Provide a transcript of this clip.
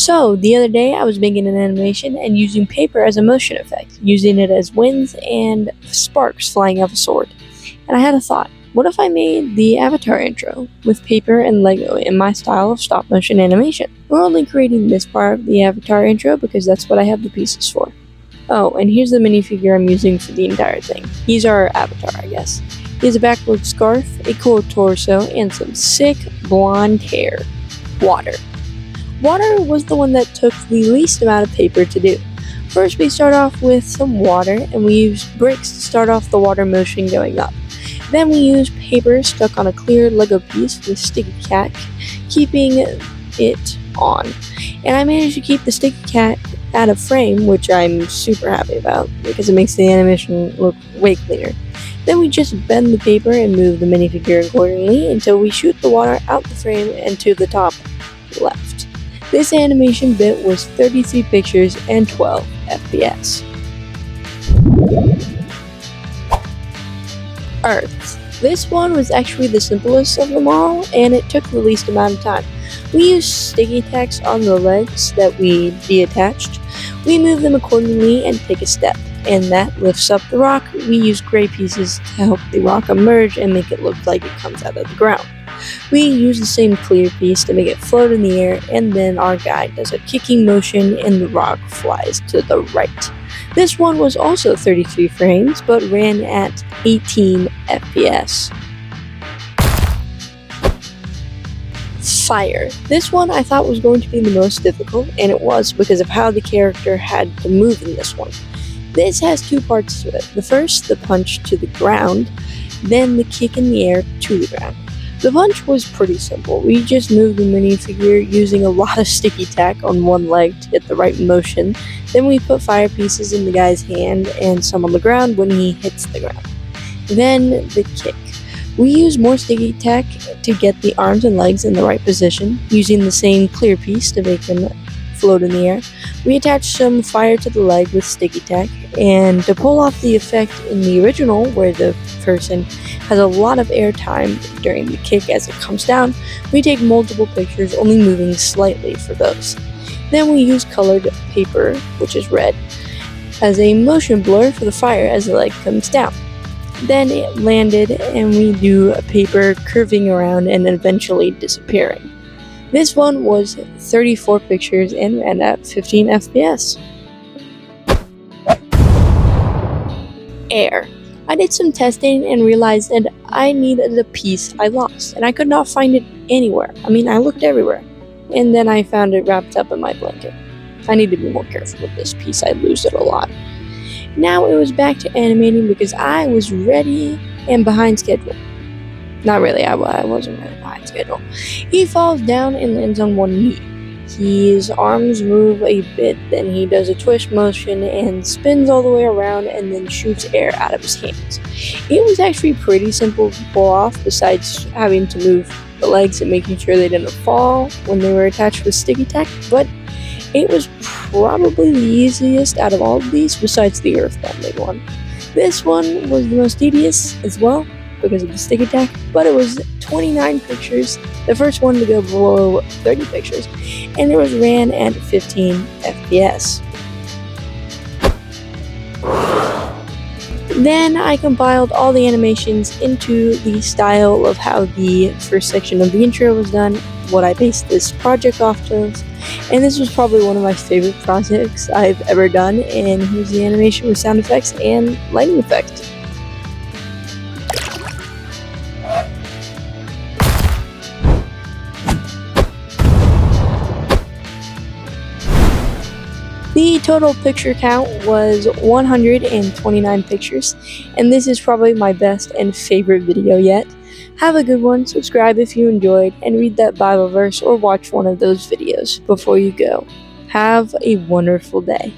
So, the other day I was making an animation and using paper as a motion effect, using it as winds and sparks flying off a sword. And I had a thought. What if I made the Avatar intro with paper and Lego in my style of stop motion animation? We're only creating this part of the Avatar intro because that's what I have the pieces for. Oh, and here's the minifigure I'm using for the entire thing. He's our avatar, I guess. He has a backward scarf, a cool torso, and some sick blonde hair. Water. Water was the one that took the least amount of paper to do. First, we start off with some water, and we use bricks to start off the water motion going up. Then we use paper stuck on a clear Lego piece with sticky cat, keeping it on. And I managed to keep the sticky cat out of frame, which I'm super happy about because it makes the animation look way cleaner. Then we just bend the paper and move the minifigure accordingly until we shoot the water out the frame and to the top left. This animation bit was 33 pictures and 12 FPS. Earth. This one was actually the simplest of them all, and it took the least amount of time. We used sticky tacks on the legs that we detached. We move them accordingly and take a step, and that lifts up the rock. We use gray pieces to help the rock emerge and make it look like it comes out of the ground. We use the same clear piece to make it float in the air, and then our guy does a kicking motion and the rock flies to the right. This one was also 33 frames, but ran at 18 FPS. Fire. This one I thought was going to be the most difficult, and it was because of how the character had to move in this one. This has two parts to it. The first, the punch to the ground, then the kick in the air to the ground. The punch was pretty simple. We just moved the minifigure using a lot of sticky tack on one leg to get the right motion. Then we put fire pieces in the guy's hand and some on the ground when he hits the ground. Then the kick. We use more sticky tack to get the arms and legs in the right position, using the same clear piece to make them float in the air. We attach some fire to the leg with sticky tack, and to pull off the effect in the original, where the person has a lot of air time during the kick as it comes down, we take multiple pictures, only moving slightly for those. Then we use colored paper, which is red, as a motion blur for the fire as the leg comes down. Then it landed, and we do a paper curving around and eventually disappearing. This one was 34 pictures and ran at 15 FPS. Air. I did some testing and realized that I needed a piece I lost, and I could not find it anywhere. I looked everywhere, and then I found it wrapped up in my blanket. I need to be more careful with this piece, I lose it a lot. Now it was back to animating because I was ready and behind schedule. Not really, I wasn't really behind schedule. He falls down and lands on one knee. His arms move a bit, then he does a twist motion and spins all the way around and then shoots air out of his hands. It was actually pretty simple to pull off, besides having to move the legs and making sure they didn't fall when they were attached with sticky tack, but it was probably the easiest out of all of these, besides the earthbending one. This one was the most tedious as well, because of the sticky tack, but it was 29 pictures, the first one to go below 30 pictures, and it was ran at 15 FPS. Then I compiled all the animations into the style of how the first section of the intro was done, what I based this project off of, and this was probably one of my favorite projects I've ever done, and here's the animation with sound effects and lighting effect. The total picture count was 129 pictures, and this is probably my best and favorite video yet. Have a good one, subscribe if you enjoyed, and read that Bible verse or watch one of those videos before you go. Have a wonderful day.